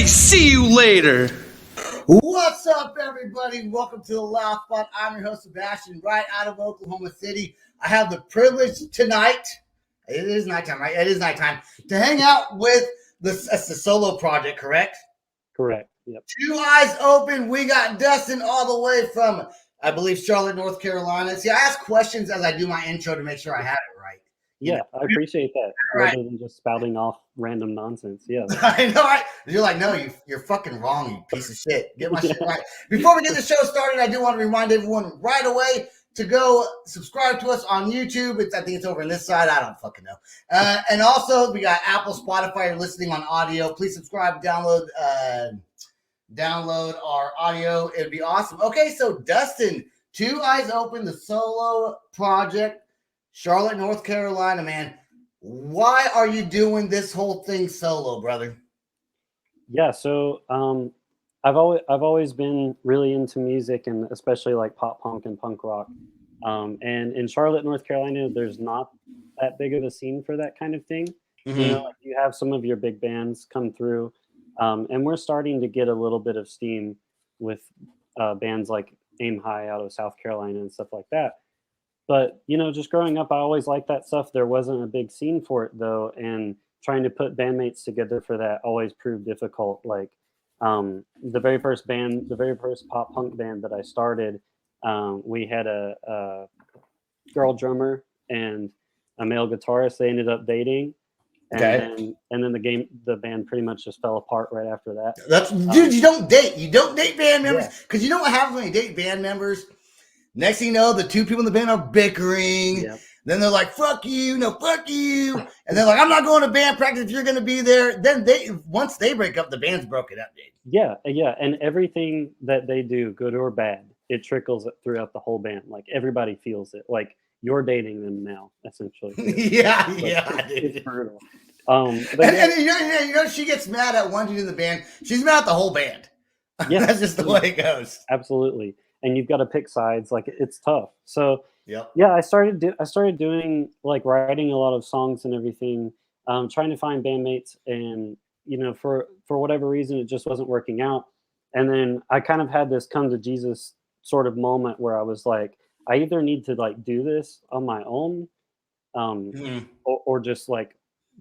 See you later. What's up, everybody? Welcome to the Loud Spot. I'm your host, Sebastian, right out of Oklahoma City. I have the privilege tonight, it is nighttime, right? It is nighttime, to hang out with the solo project, correct? Correct. Yep. Two Eyes Open. We got Dustin all the way from, I believe, Charlotte, North Carolina. See, I ask questions as I do my intro to make sure I have it right. Yeah, I appreciate that. Right. Rather than just spouting off random nonsense. Yeah. I know, right? You're like, no, you're fucking wrong, you piece of shit. Get my shit right. Before we get the show started, I do want to remind everyone right away to go subscribe to us on YouTube. I think it's over on this side. I don't fucking know. And also, we got Apple, Spotify. You're listening on audio. Please subscribe, download our audio. It'd be awesome. Okay, so Dustin, Two Eyes Open, the solo project, Charlotte, North Carolina, man. Why are you doing this whole thing solo, brother? Yeah, so I've always been really into music, and especially like pop punk and punk rock. And in Charlotte, North Carolina, there's not that big of a scene for that kind of thing. Mm-hmm. You know, like you have some of your big bands come through, and we're starting to get a little bit of steam with bands like Aim High out of South Carolina and stuff like that. But, you know, just growing up, I always liked that stuff. There wasn't a big scene for it, though. And trying to put bandmates together for that always proved difficult. Like the very first pop punk band that I started, we had a girl drummer and a male guitarist. They ended up dating. And then the band pretty much just fell apart right after that. That's dude, you don't date. You don't date band members. Because you know what happens when you date band members? Next thing you know, the two people in the band are bickering. Yep. Then they're like, fuck you, no, fuck you. And they're like, I'm not going to band practice if you're going to be there. Then once they break up, the band's broken up, dude. Yeah. And everything that they do, good or bad, it trickles throughout the whole band. Like everybody feels it. Like you're dating them now, essentially. yeah, it's brutal. And you know, she gets mad at one dude in the band. She's mad at the whole band. Yeah, that's just the way it goes. Absolutely. And you've got to pick sides. Like it's tough. So yep. Yeah, I started doing like writing a lot of songs and everything, trying to find bandmates, and you know, for whatever reason, it just wasn't working out. And then I kind of had this come to Jesus sort of moment where I was like, I either need to like do this on my own, or just like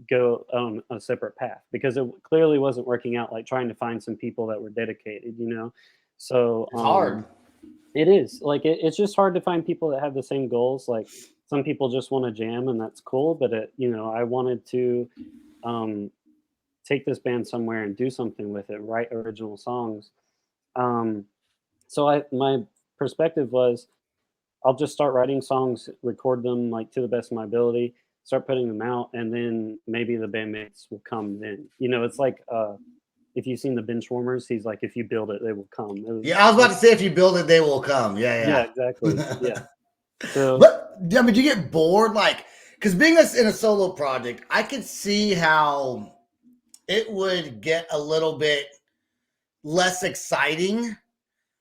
go on a separate path, because it clearly wasn't working out. Like trying to find some people that were dedicated, you know. So it's hard. It is like it's just hard to find people that have the same goals. Like some people just want to jam, and that's cool. But you know, I wanted to take this band somewhere and do something with it, write original songs. So my perspective was, I'll just start writing songs, record them like to the best of my ability, start putting them out, and then maybe the bandmates will come. Then you know, it's like. If you've seen the Benchwarmers, he's like, if you build it, they will come. I was about to say, if you build it, they will come. Yeah, exactly. Yeah. So, but I mean, do you get bored? Like, because being in a solo project, I could see how it would get a little bit less exciting,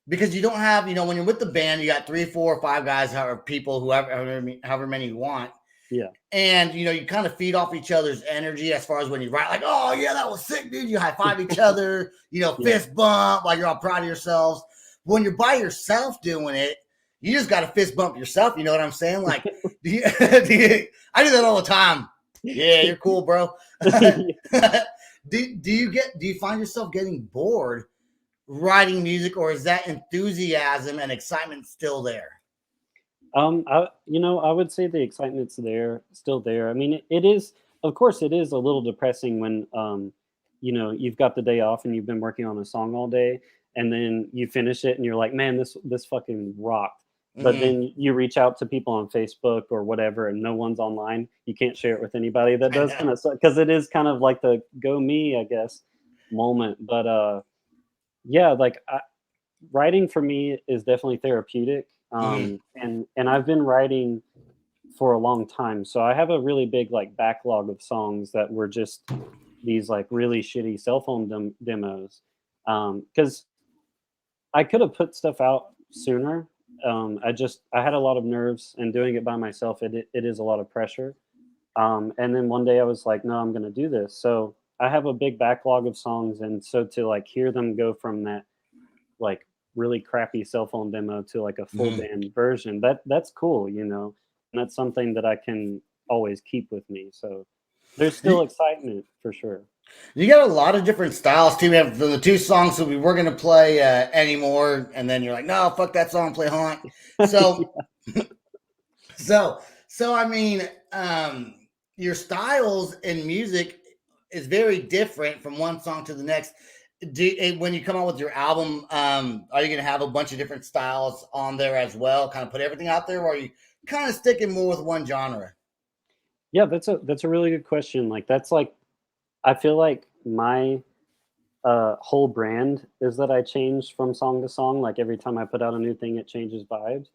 because you don't have, you know, when you're with the band, you got 3, 4, 5 guys, however many you want. Yeah. And, you know, you kind of feed off each other's energy as far as when you write, like, oh, yeah, that was sick, dude. You high five each other, you know, fist bump, like you're all proud of yourselves. But when you're by yourself doing it, you just got to fist bump yourself. You know what I'm saying? Like, I do that all the time. Yeah, you're cool, bro. Do you find yourself getting bored writing music, or is that enthusiasm and excitement still there? I would say the excitement's still there. I mean, it is, of course, it is a little depressing when, you know, you've got the day off and you've been working on a song all day, and then you finish it and you're like, man, this fucking rocked. But then you reach out to people on Facebook or whatever, and no one's online. You can't share it with anybody. That does kind of suck, because it is kind of like the go me, I guess, moment. But yeah, like writing for me is definitely therapeutic. And I've been writing for a long time, so I have a really big like backlog of songs that were just these like really shitty cell phone demos, because I could have put stuff out sooner. I had a lot of nerves, and doing it by myself, it is a lot of pressure. And then one day I was like, no, I'm going to do this. So I have a big backlog of songs, and so to like hear them go from that like really crappy cell phone demo to like a full Mhm. band version, that's cool, you know, and that's something that I can always keep with me. So there's still You, excitement for sure. you got a lot of different styles too. We have the two songs that we were gonna play anymore, and then you're like, no, fuck that song, play Haunt. So So, I mean, your styles in music is very different from one song to the next. When you come out with your album, are you going to have a bunch of different styles on there as well? Kind of put everything out there, or are you kind of sticking more with one genre? Yeah, that's a really good question. Like that's like I feel like my whole brand is that I change from song to song. Like every time I put out a new thing, it changes vibes.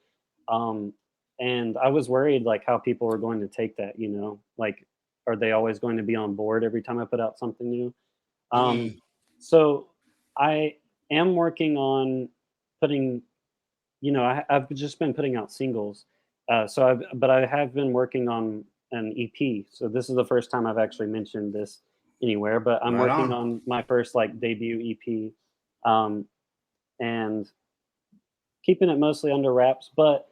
Um, and I was worried like how people were going to take that. You know, like are they always going to be on board every time I put out something new? Um, Mm, so I am working on putting. You know, I've just been putting out singles. But I have been working on an EP. So this is the first time I've actually mentioned this anywhere. But I'm right working on. on my first like debut EP, um, and keeping it mostly under wraps. But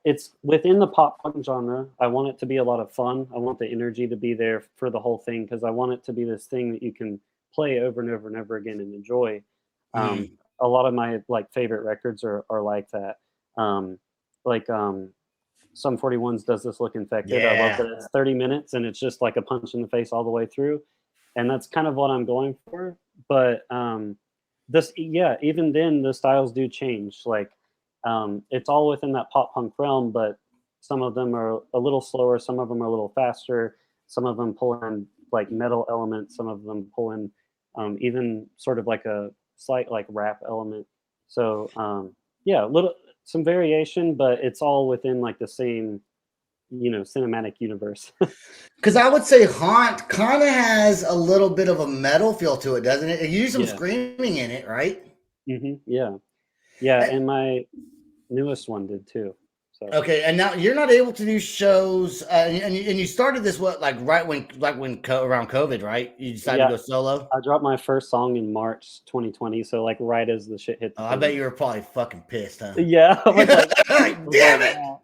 it's within the pop punk genre. I want it to be a lot of fun. I want the energy to be there for the whole thing because I want it to be this thing that you can play over and over and over again and enjoy. Um, Mm, a lot of my like favorite records are like that. Um, like some 41s does this look infected. I love yeah. that it's 30 minutes and it's just like a punch in the face all the way through. And that's kind of what I'm going for. But this yeah, even then the styles do change. Like it's all within that pop punk realm, but some of them are a little slower, some of them are a little faster, some of them pull in like metal elements, some of them pull in even sort of like a slight like rap element. So yeah, little some variation, but it's all within like the same, you know, cinematic universe. Because I would say Haunt kind of has a little bit of a metal feel to it, doesn't it? You use some Yeah. screaming in it, right? Yeah. Yeah, Eh, and my newest one did too. So Okay, and now you're not able to do shows, and you started this what like right when around COVID, right? You decided to yeah, go solo. I dropped my first song in March 2020, so like right as the shit hit the Oh, I bet fan. you were probably fucking pissed, huh? Yeah, I was like Like, I was damn like, it! wow.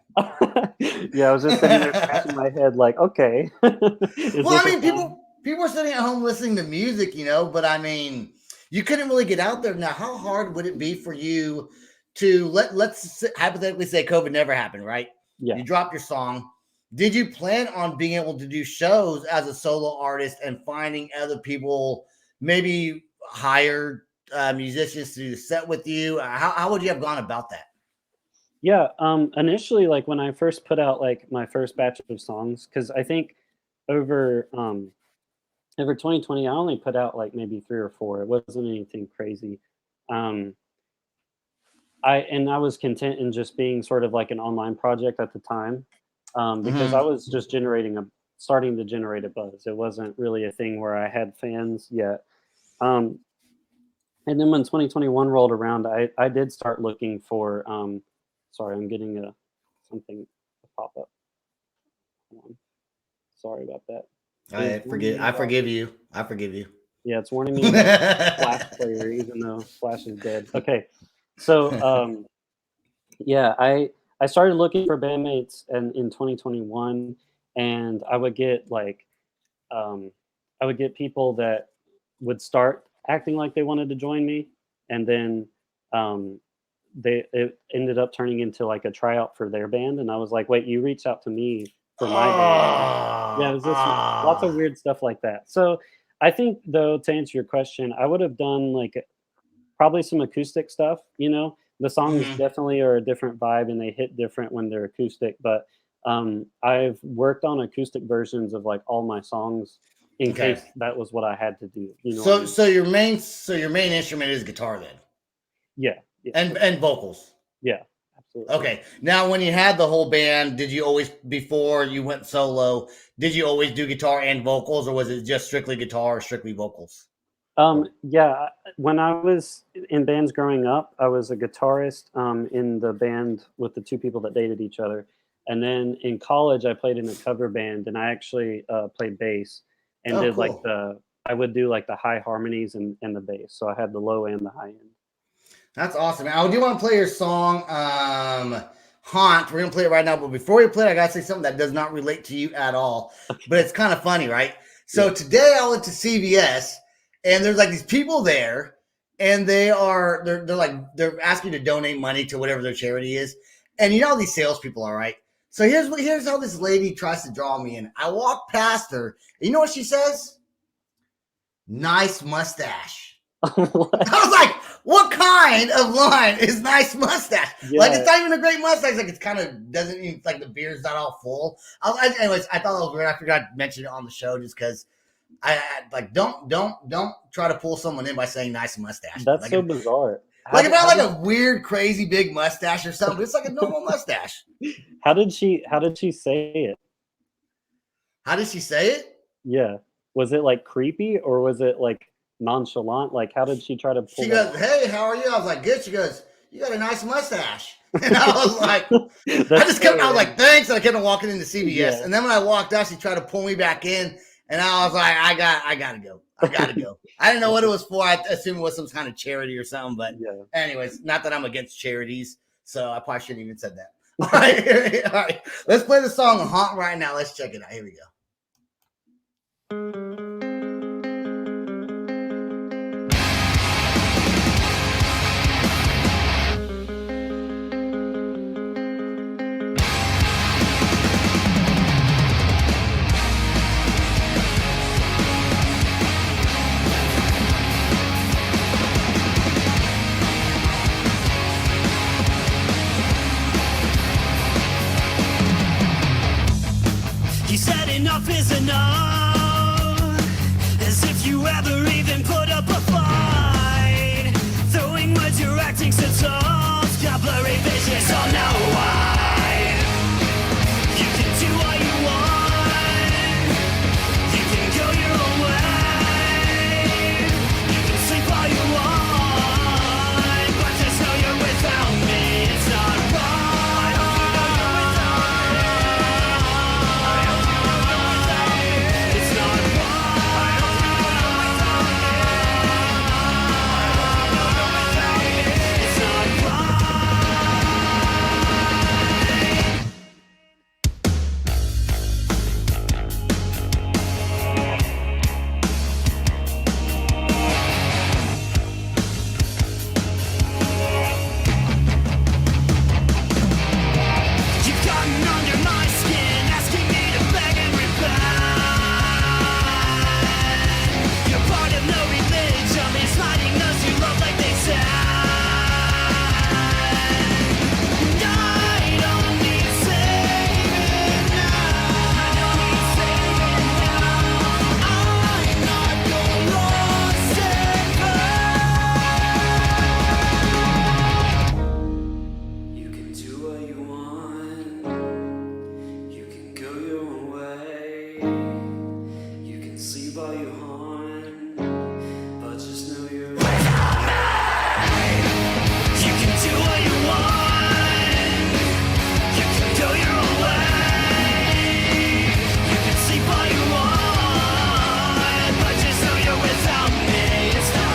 Yeah, I was just sitting there scratching my head like, okay, is Well, I this a mean, sign? people are sitting at home listening to music, but I mean, you couldn't really get out there. Now, how hard would it be for you to hypothetically say COVID never happened, right? Yeah. You dropped your song. Did you plan on being able to do shows as a solo artist and finding other people, maybe hire musicians to do a set with you? How would you have gone about that? Yeah, initially, like when I first put out like my first batch of songs, because I think over over 2020, I only put out like maybe three or four. It wasn't anything crazy. Um, I was content in just being sort of like an online project at the time, because I Hmm. was just starting to generate a buzz. It wasn't really a thing where I had fans yet. Um, and then when 2021 rolled around, I did start looking for. Sorry, I'm getting a something to pop up. Hold on. Sorry about that. It is warning me I about. forgive you. I forgive you. Yeah, it's warning me about Flash player, even though Flash is dead. Okay, so yeah, I started looking for bandmates and in 2021, and um, I would get people that would start acting like they wanted to join me, and then um, it ended up turning into like a tryout for their band, and I was like, wait, you reached out to me for my band, and yeah, it Oh, was just lots of weird stuff like that. So I think though, to answer your question, I would have done like probably some acoustic stuff, you know? The songs mhm. definitely are a different vibe and they hit different when they're acoustic, but I've worked on acoustic versions of like all my songs in Okay. case that was what I had to do. You know what I mean? So your main instrument is guitar then, Yeah, yeah, for sure. and vocals. Yeah, absolutely. Okay. Now, when you had the whole band, did you always before you went solo? Did you always do guitar and vocals, or was it just strictly guitar or strictly vocals? Or Yeah, when I was in bands growing up, I was a guitarist in the band with the two people that dated each other. And then in college, I played in a cover band and I actually played bass. and Oh, did like cool. I would do like the high harmonies and the bass. So I had the low and the high end. That's awesome. I do want to play your song, Haunt. We're going to play it right now. But before we play it, I got to say something that does not relate to you at all. But it's kind of funny, right? So Yeah. today I went to CVS, and there's like these people there, and they're asking you to donate money to whatever their charity is. And you know how these salespeople are, right? So here's how this lady tries to draw me in. I walk past her, and you know what she says? Nice mustache. What? I was like, what kind of line is nice mustache? Like, Yeah. it's not even a great mustache. Like, it's kind of doesn't even, like, the beard's not all full. Anyways, I thought that was weird. I forgot to mention it on the show just because I like, don't try to pull someone in by saying nice mustache. That's Like, so bizarre. like if I had like a weird, crazy big mustache or something, but it's like a normal mustache. How did she say it? How did she say it? Yeah. Was it like creepy or was it like nonchalant? Like how did she try to pull She that goes, "Hey, how are you?" I was like, "Good." She goes, "You got a nice mustache." And I was like, I was like, "Thanks." And I kept on walking into CVS. Yeah. And then when I walked out, she tried to pull me back in. And I was like, I gotta go. I gotta go. I didn't know what it was for. I assumed it was some kind of charity or something. But Yeah. anyways, not that I'm against charities. So I probably shouldn't even said that. All right. All right. Let's play the song Haunt right now. Let's check it out. Here we go. You said enough is enough, as if you ever even put up a fight. Throwing words, you're acting so tough, got blurry vision, so now why? You can do what you want, you can go your own way, you can sleep all you want, but just know you're without me, it's not right. You've gotten under my skin, asking me to beg and repent. You're part of no religion, it's hiding those you love like they said. I don't need saving now. I'm not your lost shepherd. You can do what you want, you can go your own way, you can sleep all you want, but just know you're without me. You can do what you want, you can go your own way, you can sleep all you want, but just know you're without me. It's not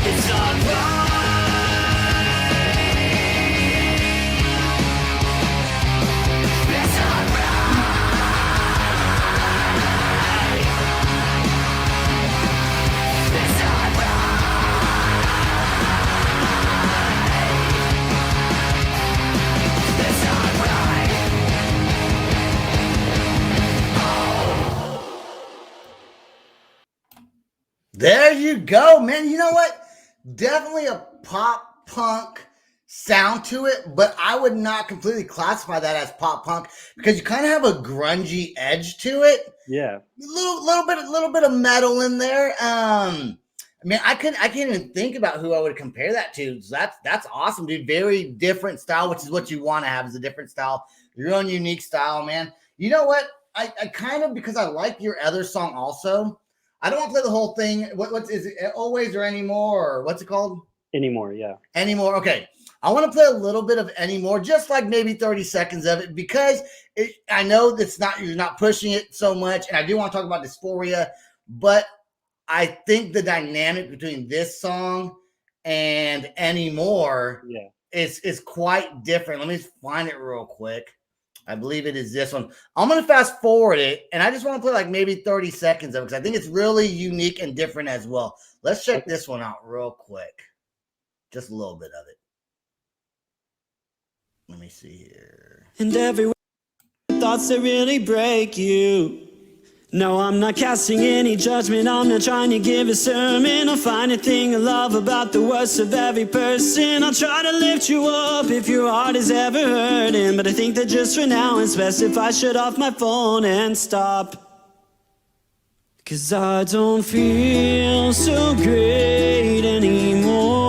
it's not right. It's not right. It's not right. It's not right. There you go, man. You know what? Definitely a pop punk sound to it, but I would not completely classify that as pop punk because you kind of have a grungy edge to it. Yeah. Little bit of metal in there. I mean, I can't even think about who I would compare that to. So that's awesome, dude. Very different style, which is what you want to have, is a different style, your own unique style, man. You know what? I kind of, because I like your other song also. I don't want to play the whole thing. What is it? Always or Anymore, or what's it called? Anymore, yeah. Anymore. Okay. I want to play a little bit of Anymore, just like maybe 30 seconds of it, because I know that's you're not pushing it so much. And I do want to talk about Dysphoria, but I think the dynamic between this song and Anymore is quite different. Let me find it real quick. I believe it is this one. I'm going to fast forward it, and I just want to play like maybe 30 seconds of it because I think it's really unique and different as well. Let's check this one out real quick. Just a little bit of it. Let me see here. And every thoughts that really break you. No, I'm not casting any judgment. I'm not trying to give a sermon. I'll find a thing of love about the worst of every person. I'll try to lift you up if your heart is ever hurting. But I think that just for now it's best if I shut off my phone and stop. 'Cause I don't feel so great anymore.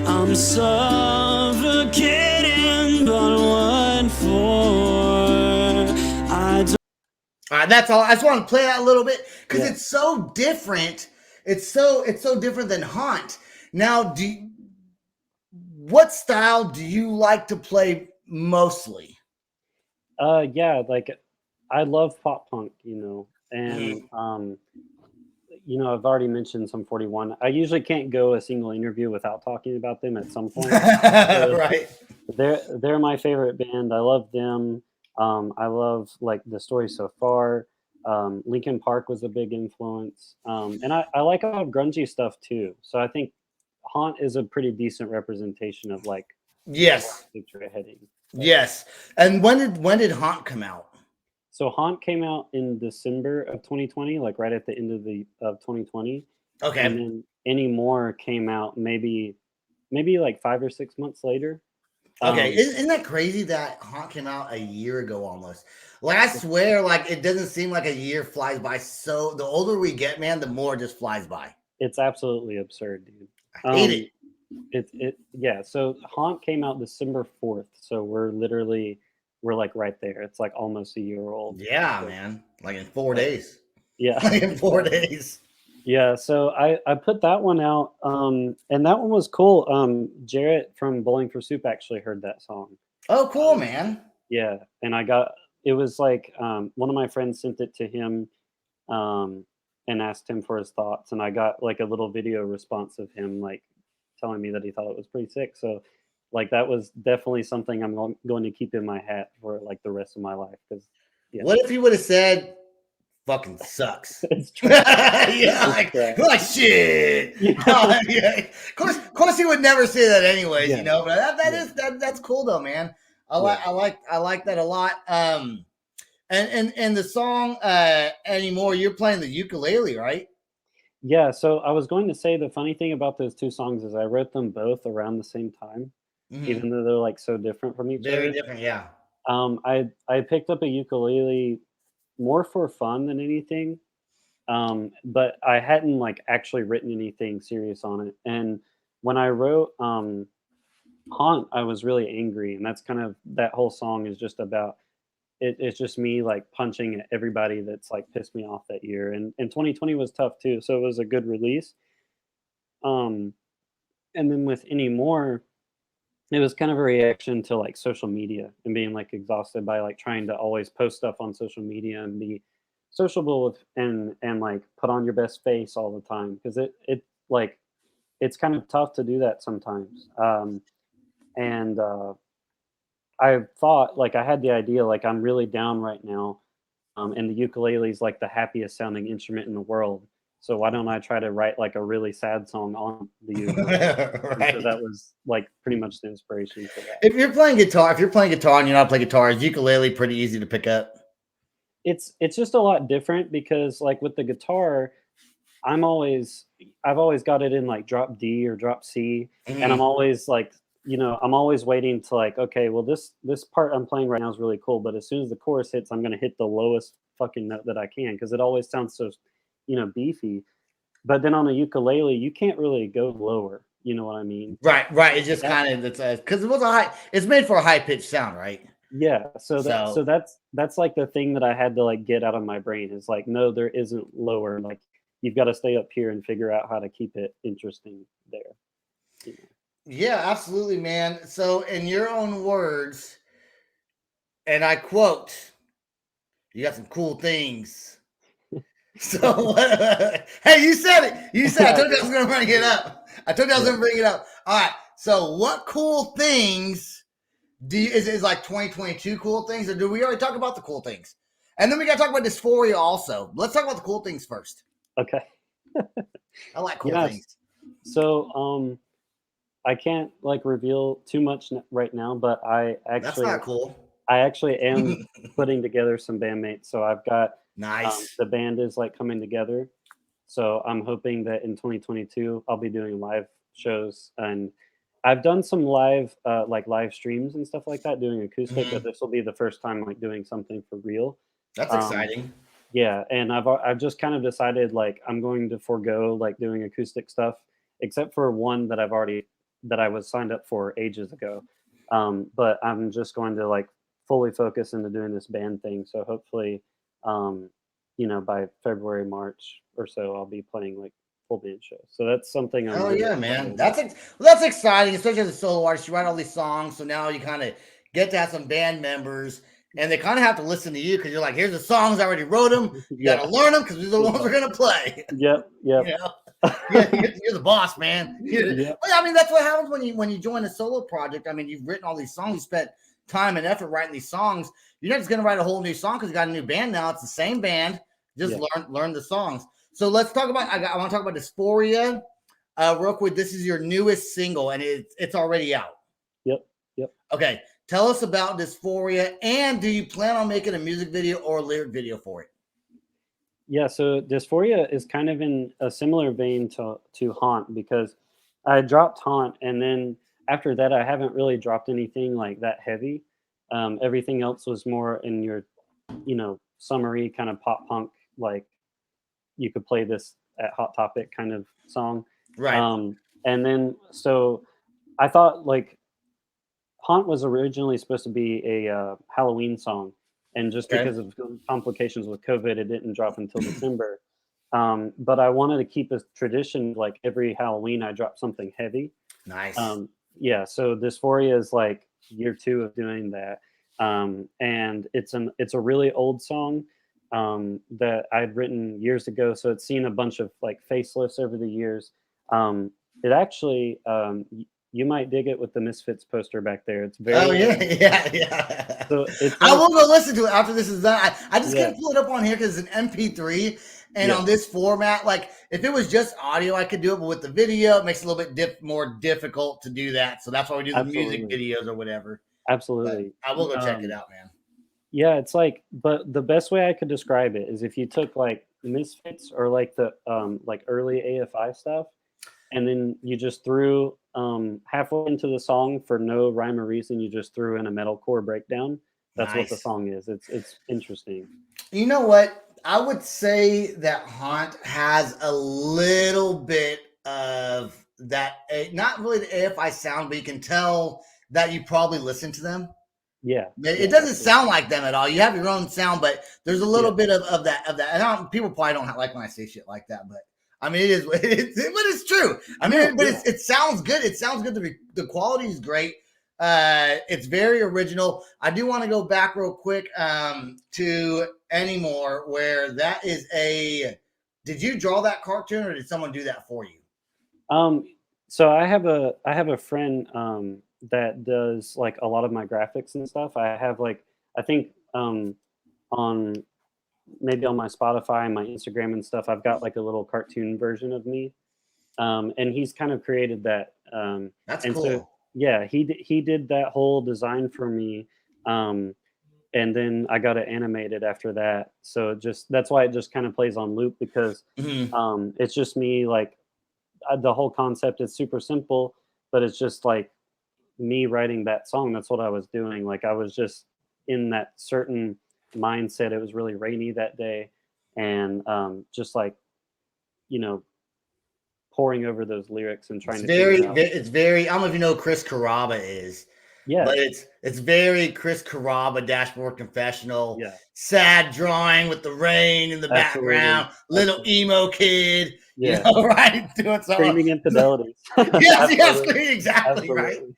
I'm suffocating, but what for? All right, that's all. I just want to play that a little bit because it's so different. It's so different than Haunt. Now, what style do you like to play mostly? Yeah, like I love pop punk, and I've already mentioned Sum 41. I usually can't go a single interview without talking about them at some point. Right. They're my favorite band. I love them. I love like the story so far. Linkin Park was a big influence, and I like a lot of grungy stuff too. So I think Haunt is a pretty decent representation of like picture heading. Yes. And when did Haunt come out? So Haunt came out in December of 2020, like right at the end of 2020. Okay. And then Anymore came out maybe like 5 or 6 months later. Okay, isn't that crazy that Haunt came out a year ago almost? Like I swear, like it doesn't seem like a year flies by. So the older we get, man, the more it just flies by. It's absolutely absurd, dude. I hate it. Yeah. So Haunt came out December 4th. So we're like right there. It's like almost a year old. Yeah, man. Like in 4 days. Yeah. Like in 4 days. Yeah, so I put that one out, and that one was cool. Jarrett from Bowling for Soup actually heard that song. Oh, cool, man. Yeah, and it was like one of my friends sent it to him, and asked him for his thoughts, and I got like a little video response of him like telling me that he thought it was pretty sick. So like that was definitely something I'm going to keep in my hat for like the rest of my life. Because what if he would have said, "Fucking sucks"? It's true. like shit. Yeah. Of course, he would never say that anyways, But that's cool though, man. I like that a lot. And the song Anymore, you're playing the ukulele, right? Yeah. So I was going to say the funny thing about those two songs is I wrote them both around the same time, even though they're like so different from each other. Very different, yeah. I picked up a ukulele more for fun than anything. But I hadn't like actually written anything serious on it. And when I wrote Haunt, I was really angry. And that's kind of, that whole song is just about, it's just me like punching at everybody that's like pissed me off that year. And 2020 was tough too. So it was a good release. And then with Anymore, it was kind of a reaction to like social media and being like exhausted by like trying to always post stuff on social media and be sociable with and like put on your best face all the time, because it like it's kind of tough to do that sometimes. And I thought, like, I had the idea, like, I'm really down right now, and the ukulele is like the happiest sounding instrument in the world, so why don't I try to write like a really sad song on the ukulele? Right. So that was like pretty much the inspiration for that. If you're playing guitar and you're not playing guitar, is ukulele pretty easy to pick up? It's just a lot different because like with the guitar, I've always got it in like drop D or drop C, and I'm Mhm. always like, I'm always waiting to like, okay, well this part I'm playing right now is really cool, but as soon as the chorus hits, I'm gonna hit the lowest fucking note that I can because it always sounds so, beefy. But then on a ukulele, you can't really go lower. You know what I mean? Right, right. It's just That kind of it's because it was a high. It's made for a high pitched sound, right? Yeah, so So that's like the thing that I had to like get out of my brain is like, no, there isn't lower. Like you've got to stay up here and figure out how to keep it interesting there. You know. yeah, absolutely, man. So in your own words, and I quote, "You got some cool things." So hey, you said it. You said I Yeah, I told you I did. was going to bring it up. I told you I was Yeah. going to bring it up. All right. So what cool things do you, is like 2022 cool things, or do we already talk about the cool things? And then we got to talk about dysphoria also. Let's talk about the cool things first. Okay. I like cool Yes. things. So I can't like reveal too much right now, but That's not cool. I actually am putting together some bandmates. So I've got Nice. the band is like coming together. So I'm hoping that in 2022 I'll be doing live shows, and I've done some live like live streams and stuff like that doing acoustic, but Mhm. this will be the first time like doing something for real. That's Um, exciting. yeah, and I've just kind of decided like I'm going to forego like doing acoustic stuff, except for one that I was signed up for ages ago. But I'm just going to like fully focus into doing this band thing. So hopefully, um, by February, March or so, I'll be playing like full band shows. So that's something I'm Hell really yeah, man. excited about. That's exciting, especially as a solo artist. You write all these songs, so now you kind of get to have some band members, and they kind of have to listen to you because you're like, here's the songs I already wrote them. You got Yeah, to learn them because these are the ones yeah, we're gonna play. yep, You yep, know, you're the boss, man. yep, Well, I mean, that's what happens when you join a solo project. I mean, you've written all these songs, you spent time and effort writing these songs. You're not just gonna write a whole new song because you got a new band now. It's the same band. Just yeah, learn the songs. So let's talk about. I want to talk about Dysphoria. Real quick, this is your newest single, and it's already out. yep, yep. Okay, tell us about Dysphoria, and do you plan on making a music video or a lyric video for it? Yeah, so Dysphoria is kind of in a similar vein to Haunt because I dropped Haunt, and then after that, I haven't really dropped anything like that heavy. Everything else was more in your, summery kind of pop punk, like you could play this at Hot Topic kind of song. Right. And then so I thought like Haunt was originally supposed to be a Halloween song, and just Okay. because of complications with COVID, it didn't drop until December. But I wanted to keep a tradition like every Halloween I drop something heavy. Nice. Yeah, so Dysphoria is like year two of doing that, and it's a really old song that I'd written years ago. So it's seen a bunch of like facelifts over the years. Um, it actually you might dig it with the Misfits poster back there. It's Oh very yeah, yeah, yeah. so it's I like will go listen to it after this is done. I just yeah, can't pull it up on here because it's an MP3, and yeah, on this format, like if it was just audio, I could do it, but with the video, it makes it a little bit more difficult to do that. So that's why we do the music absolutely, videos or whatever. But absolutely. I will go check it Um, out, man. Yeah, it's like, but the best way I could describe it is if you took like Misfits or like the like early AFI stuff, and then you just threw halfway into the song for no rhyme or reason, you just threw in a metalcore breakdown. That's what the Nice. song is. It's interesting. You know what? I would say that Haunt has a little bit of that, not really the AFI sound, but you can tell that you probably listen to them. Yeah, It yeah, doesn't absolutely. sound like them at all. You have your own sound, but there's a Yeah, little bit of that. And people probably don't like when I say shit like that, but I mean, it is, but it's true. I no, mean, but yeah. it sounds good. It sounds good. The quality is great. It's very original. I do want to go back real quick to Anymore, where that is a. Did you draw that cartoon, or did someone do that for you? Um, so I have a friend that does like a lot of my graphics and stuff. I have like I think on maybe on my Spotify and my Instagram and stuff, I've got like a little cartoon version of me, and he's kind of created that. That's And so cool. yeah, he did that whole design for me, um, and then I got it animated after that. So that's why it just kind of plays on loop, because Mhm. it's just me, like, the whole concept is super simple, but it's just like me writing that song. That's what I was doing. Like, I was just in that certain mindset. It was really rainy that day, and just like, you know, poring over those lyrics and trying to figure out. It's very. I don't know if you know who Chris Carrabba is, Yeah, but it's very Chris Carrabba dashboard confessional. yeah, Sad drawing with the rain in the absolutely, background, little absolutely. emo kid, Yeah, right, doing something. screaming infidelities. Yes, yes, Absolutely, exactly, right. absolutely.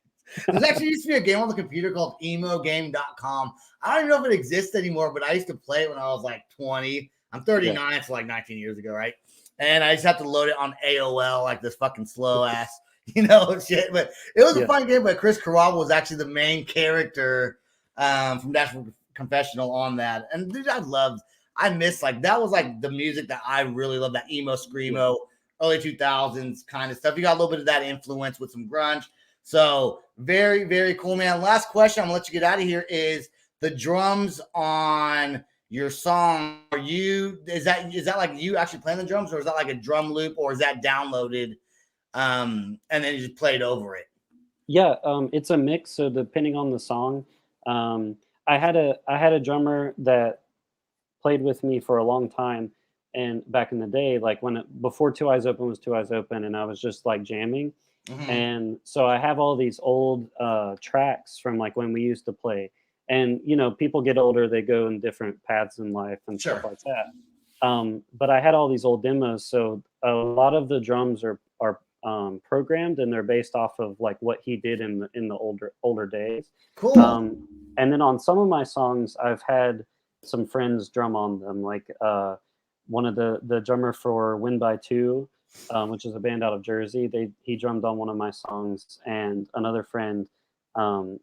There's actually used to be a game on the computer called emogame.com. I don't even know if it exists anymore, but I used to play it when I was like 20. I'm Yeah, 39, so like 19 years ago, right? And I just have to load it on AOL, like this fucking slow ass, shit. But it was a yeah, fun game. But Chris Carrabba was actually the main character from Dashboard Confessional on that. And dude, I miss, like, that was like the music that I really love, that emo, yeah. screamo, early 2000s kind of stuff. You got a little bit of that influence with some grunge. So very, very cool, man. Last question, I'm gonna let you get out of here, is the drums on your song. Is that like you actually playing the drums, or is that like a drum loop, or is that downloaded and then you just played over it? Yeah, it's a mix. So depending on the song, I had a drummer that played with me for a long time, and back in the day, like before Two Eyes Open was Two Eyes Open, and I was just like jamming. Mm-hmm. And so I have all these old tracks from like when we used to play. And people get older, they go in different paths in life and stuff Sure. like that. But I had all these old demos, so a lot of the drums are programmed, and they're based off of like what he did in the older days. Cool. And then on some of my songs, I've had some friends drum on them, like one of the drummer for Win by Two, which is a band out of Jersey. He drummed on one of my songs, and another friend, um,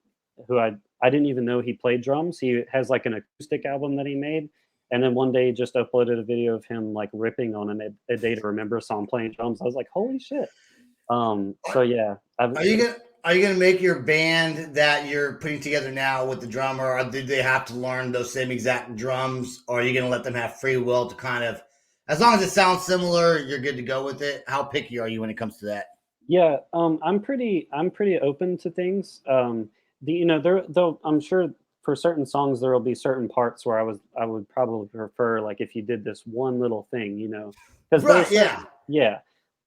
who I didn't even know he played drums. He has like an acoustic album that he made, and then one day he just uploaded a video of him like ripping on a Day to Remember song playing drums. I was like, holy shit! So yeah, Are you gonna make your band that you're putting together now with the drummer, or did they have to learn those same exact drums, or are you gonna let them have free will to kind of, as long as it sounds similar, you're good to go with it? How picky are you when it comes to that? Yeah, I'm pretty open to things. Though I'm sure for certain songs there will be certain parts where I would probably prefer, like, if you did this one little thing, because Right, there's yeah. certain, yeah.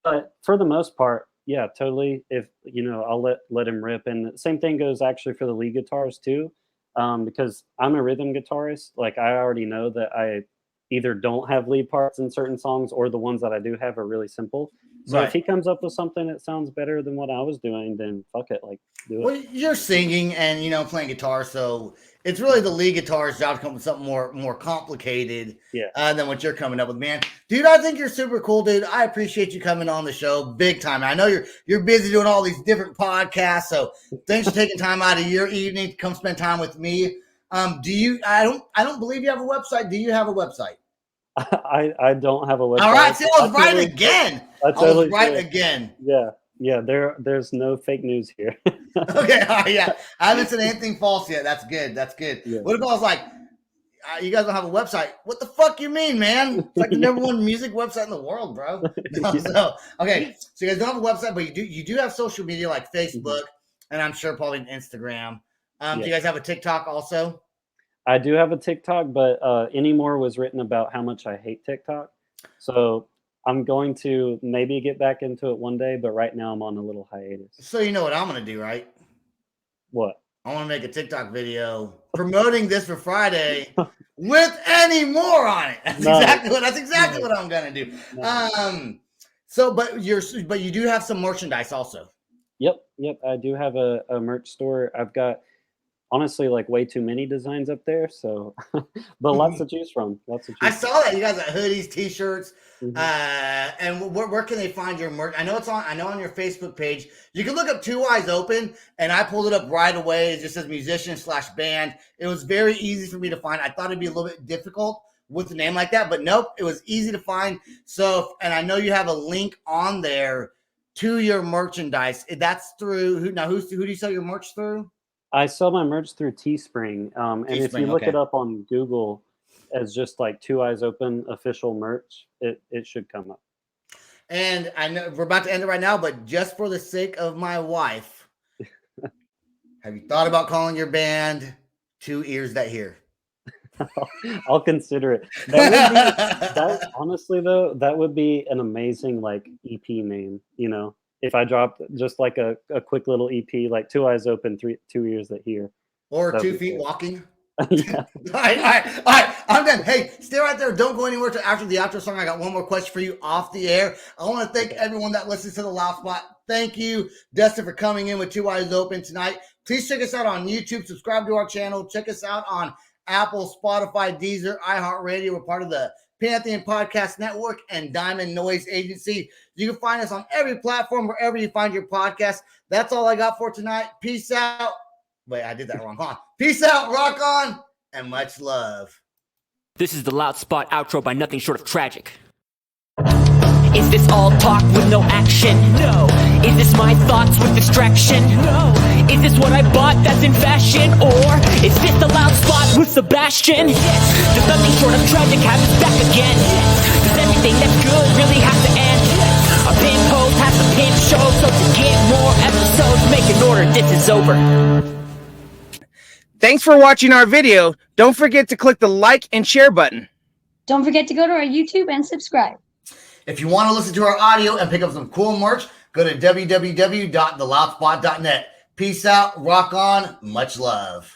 But for the most part, yeah, totally. If I'll let him rip, and the same thing goes actually for the lead guitars too, because I'm a rhythm guitarist. Like, I already know that I either don't have lead parts in certain songs, or the ones that I do have are really simple. So if Right. he comes up with something that sounds better than what I was doing, then fuck it, like, do it. Well, you're singing and playing guitar, so it's really the lead guitarist's job to come up with something more complicated Yeah. than what you're coming up with, man. Dude, I think you're super cool, dude. I appreciate you coming on the show, big time. I know you're busy doing all these different podcasts, so thanks for taking time out of your evening to come spend time with me. Do you? I don't believe you have a website. Do you have a website? I don't have a All right, website. see, I I was right totally should. again. I I was totally right should. again. Yeah. Yeah. There's no fake news here. Okay, all right, yeah. I haven't said anything false yet. That's good. That's good. Yeah. What if I was like, you guys don't have a website? What the fuck you mean, man? It's like the number one music website in the world, bro. No, Yeah. so okay, so you guys don't have a website, but you do have social media like Mhm. Facebook, and I'm sure probably Instagram. Do Yeah. you guys have a TikTok also? I do have a TikTok, but Anymore was written about how much I hate TikTok. So I'm going to maybe get back into it one day, but right now I'm on a little hiatus. So you know what I'm gonna do, right? What? I want to make a TikTok video promoting this for Friday with any more on it. Nice. That's exactly Nice. what I'm gonna do. Nice. So but you do have some merchandise also. Yep. Yep. I do have a merch store. I've got, honestly, like, way too many designs up there. So, but lots to choose from. Lots to I choose from. saw that you guys got hoodies, t-shirts, Mhm. and where can they find your merch? I know on your Facebook page. You can look up Two Eyes Open, and I pulled it up right away. It just says musician/band. It was very easy for me to find. I thought it'd be a little bit difficult with a name like that, but nope, it was easy to find. So, and I know you have a link on there to your merchandise. That's through who? Now, who do you sell your merch through? I sell my merch through Teespring, and if Teespring, you look okay. it up on Google as just like Two Eyes Open official merch, it should come up. And I know we're about to end it right now, but just for the sake of my wife, have you thought about calling your band Two Ears That Hear? I'll consider it. That honestly though, that would be an amazing like EP name, you know. If I dropped just like a quick little EP, like Two Eyes Open, Two Ears That Hear. Or That'd 2 be Feet cool. Walking? Yeah. All right. I'm done. Hey, stay right there. Don't go anywhere till after the outro song. I got one more question for you off the air. I want to thank everyone that listens to The Loud Spot. Thank you, Dustin, for coming in with Two Eyes Open tonight. Please check us out on YouTube. Subscribe to our channel. Check us out on Apple, Spotify, Deezer, iHeartRadio. We're part of the Pantheon Podcast Network and Diamond Noise Agency. You can find us on every platform, wherever you find your podcast. That's all I got for tonight. Peace out. Wait, I did that wrong. Hold on. Peace out, rock on, and much love. This is the Loud Spot outro by nothing short of tragic. Is this all talk with no action? No. Is this my thoughts with distraction? No. Is this what I bought that's in fashion? Or is this the Loud Spot with Sebastian? Yes. Does nothing short of tragic have us back again? Yes. Does everything that's good really have to end? Yes. Our pin post has to pin show, so to get more episodes, make an order, this is over. Thanks for watching our video. Don't forget to click the like and share button. Don't forget to go to our YouTube and subscribe. If you want to listen to our audio and pick up some cool merch, go to www.theloudspot.net. Peace out, rock on, much love.